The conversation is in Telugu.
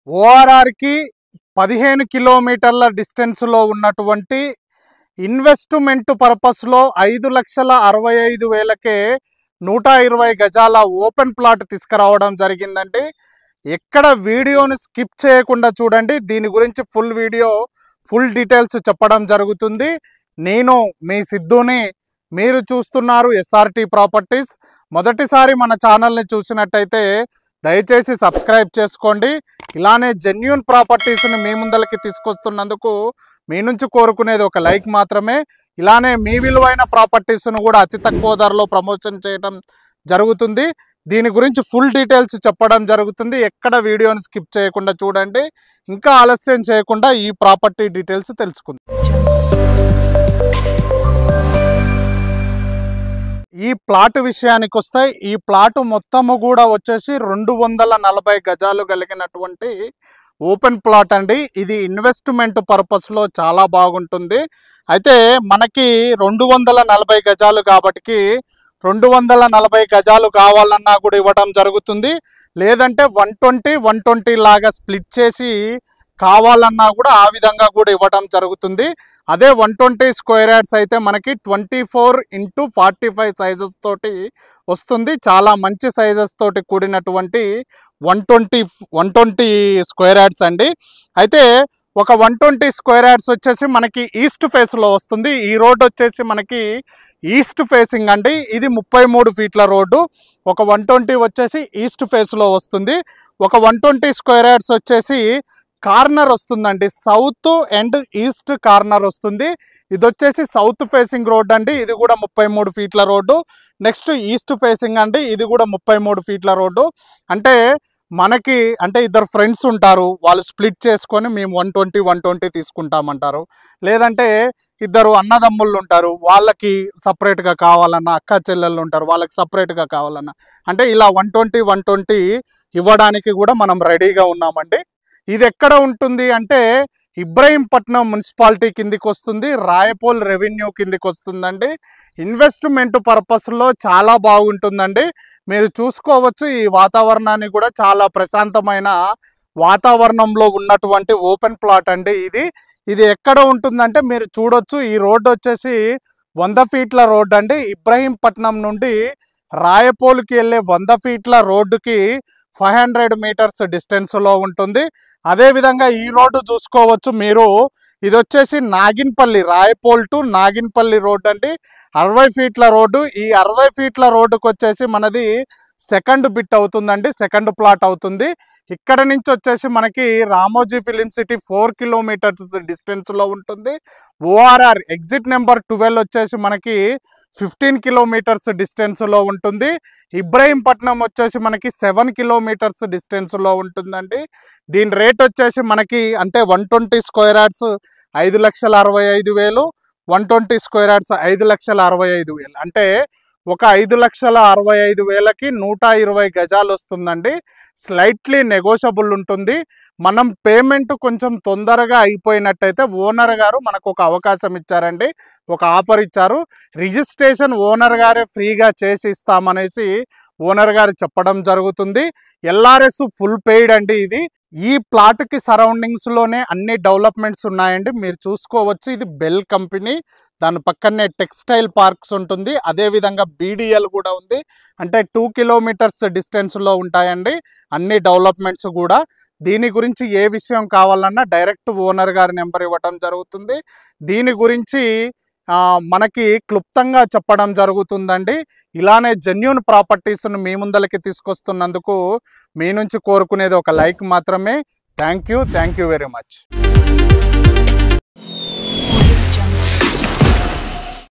ఓఆర్ఆర్కి 15 కిలోమీటర్ల డిస్టెన్స్లో ఉన్నటువంటి ఇన్వెస్ట్మెంట్ పర్పస్లో 5,65,000కే 120 గజాల ఓపెన్ ప్లాట్ తీసుకురావడం జరిగిందండి. ఎక్కడ వీడియోని స్కిప్ చేయకుండా చూడండి. దీని గురించి ఫుల్ డీటెయిల్స్ చెప్పడం జరుగుతుంది. నేను మీ సిద్ధుని, మీరు చూస్తున్నారు ఎస్ఆర్టీ ప్రాపర్టీస్. మొదటిసారి మన ఛానల్ని చూసినట్టయితే దయచేసి సబ్స్క్రైబ్ చేసుకోండి. ఇలానే జెన్యూన్ ప్రాపర్టీస్ని మీ ముందరికి తీసుకొస్తున్నందుకు మీ నుంచి కోరుకునేది ఒక లైక్ మాత్రమే. ఇలానే మీ విలువైన ప్రాపర్టీస్ను కూడా అతి తక్కువ ధరలో ప్రమోషన్ చేయడం జరుగుతుంది. దీని గురించి ఫుల్ డీటెయిల్స్ చెప్పడం జరుగుతుంది. ఎక్కడ వీడియోని స్కిప్ చేయకుండా చూడండి. ఇంకా ఆలస్యం చేయకుండా ఈ ప్రాపర్టీ డీటెయిల్స్ తెలుసుకుందాం. ఈ ప్లాట్ విషయానికి వస్తే ఈ ప్లాట్ మొత్తము కూడా వచ్చేసి 240 గజాలు కలిగినటువంటి ఓపెన్ ప్లాట్ అండి. ఇది ఇన్వెస్ట్మెంట్ పర్పస్లో చాలా బాగుంటుంది. అయితే మనకి 240 గజాలు కాబట్టి 240 గజాలు కావాలన్నా కూడా ఇవ్వడం జరుగుతుంది. లేదంటే 120 లాగా స్ప్లిట్ చేసి కావాలన్నా కూడా ఆ విధంగా కూడా ఇవ్వడం జరుగుతుంది. అదే 120 స్క్వేర్ యార్డ్స్ అయితే మనకి 24x45 సైజెస్ తోటి వస్తుంది. చాలా మంచి సైజెస్ తోటి కూడినటువంటి 120 స్క్వేర్ యార్డ్స్ అండి. అయితే ఒక 120 స్క్వేర్ యార్డ్స్ వచ్చేసి మనకి ఈస్ట్ ఫేస్లో వస్తుంది. ఈ రోడ్డు వచ్చేసి మనకి ఈస్ట్ ఫేసింగ్ అండి. ఇది 33 ఫీట్ల రోడ్డు. ఒక 120 వచ్చేసి ఈస్ట్ ఫేస్లో వస్తుంది. ఒక 120 స్క్వేర్ యార్డ్స్ వచ్చేసి కార్నర్ వస్తుందండి. సౌత్ అండ్ ఈస్ట్ కార్నర్ వస్తుంది. ఇది వచ్చేసి సౌత్ ఫేసింగ్ రోడ్ అండి. ఇది కూడా 33 ఫీట్ల రోడ్డు. నెక్స్ట్ ఈస్ట్ ఫేసింగ్ అండి. ఇది కూడా 33 ఫీట్ల రోడ్డు. అంటే ఇద్దరు ఫ్రెండ్స్ ఉంటారు, వాళ్ళు స్ప్లిట్ చేసుకొని మేము 120 తీసుకుంటామంటారు. లేదంటే ఇద్దరు అన్నదమ్ముళ్ళు ఉంటారు, వాళ్ళకి సపరేట్గా కావాలన్నా, అక్క చెల్లెళ్ళు ఉంటారు, వాళ్ళకి సపరేట్గా కావాలన్నా, అంటే ఇలా 120 ఇవ్వడానికి కూడా మనం రెడీగా ఉన్నామండి. ఇది ఎక్కడ ఉంటుంది అంటే ఇబ్రహీంపట్నం మున్సిపాలిటీ కిందికి వస్తుంది, రాయపోల్ రెవెన్యూ కిందికి వస్తుందండి. ఇన్వెస్ట్మెంట్ పర్పస్లో చాలా బాగుంటుందండి. మీరు చూసుకోవచ్చు, ఈ వాతావరణాన్ని కూడా చాలా ప్రశాంతమైన వాతావరణంలో ఉన్నటువంటి ఓపెన్ ప్లాట్ అండి. ఇది ఎక్కడ ఉంటుందంటే మీరు చూడొచ్చు, ఈ రోడ్డు వచ్చేసి 100 ఫీట్ల రోడ్డు అండి. ఇబ్రహీంపట్నం నుండి రాయపోల్కి వెళ్ళే 100 ఫీట్ల రోడ్డుకి 500 మీటర్స్ డిస్టెన్స్లో ఉంటుంది. అదేవిధంగా ఈ రోడ్డు చూసుకోవచ్చు మీరు, ఇది వచ్చేసి నాగిన్పల్లి, రాయపోల్ టు నాగిన్పల్లి రోడ్డు అండి. 60 ఫీట్ల రోడ్డు. ఈ 60 ఫీట్ల రోడ్డుకి వచ్చేసి మనది సెకండ్ బిట్ అవుతుందండి, సెకండ్ ప్లాట్ అవుతుంది. ఇక్కడ నుంచి వచ్చేసి మనకి రామోజీ ఫిలిం సిటీ 4 కిలోమీటర్స్ డిస్టెన్స్లో ఉంటుంది. ఓఆర్ఆర్ ఎగ్జిట్ నెంబర్ 12 వచ్చేసి మనకి 15 కిలోమీటర్స్ డిస్టెన్స్లో ఉంటుంది. ఇబ్రహీంపట్నం వచ్చేసి మనకి 7 కిలోమీటర్స్ డిస్టెన్స్లో ఉంటుందండి. దీని రేట్ వచ్చేసి మనకి అంటే 120 స్క్వేర్ యార్డ్స్ 5,65,000, 120 స్క్వేర్ యార్డ్స్ 5,65,000. అంటే ఒక 5,65,000కి 120 గజాలు వస్తుందండి. స్లైట్లీ నెగోషియబుల్ ఉంటుంది. మనం పేమెంట్ కొంచెం తొందరగా అయిపోయినట్టయితే ఓనర్ గారు మనకు ఒక అవకాశం ఇచ్చారండి, ఒక ఆఫర్ ఇచ్చారు. రిజిస్ట్రేషన్ ఓనర్ గారే ఫ్రీగా చేసి ఇస్తామనేసి ఓనర్ గారు చెప్పడం జరుగుతుంది. ఎల్ఆర్ఎస్ ఫుల్ పెయిడ్ అండి. ఈ ప్లాట్కి సరౌండింగ్స్లోనే అన్ని డెవలప్మెంట్స్ ఉన్నాయండి. మీరు చూసుకోవచ్చు, ఇది బెల్ కంపెనీ, దాని పక్కనే టెక్స్టైల్ పార్క్స్ ఉంటుంది. అదేవిధంగా బీడీఎల్ కూడా ఉంది. అంటే 2 కిలోమీటర్స్ డిస్టెన్స్లో ఉంటాయండి అన్ని డెవలప్మెంట్స్ కూడా. దీని గురించి ఏ విషయం కావాలన్నా డైరెక్ట్ ఓనర్ గారి నెంబర్ ఇవ్వటం జరుగుతుంది. దీని గురించి మనకి క్లుప్తంగా చెప్పడం జరుగుతుందండి. ఇలానే జెన్యూన్ ప్రాపర్టీస్ను మీ ముందరికి తీసుకొస్తున్నందుకు మీ నుంచి కోరుకునేది ఒక లైక్ మాత్రమే. Thank you very much.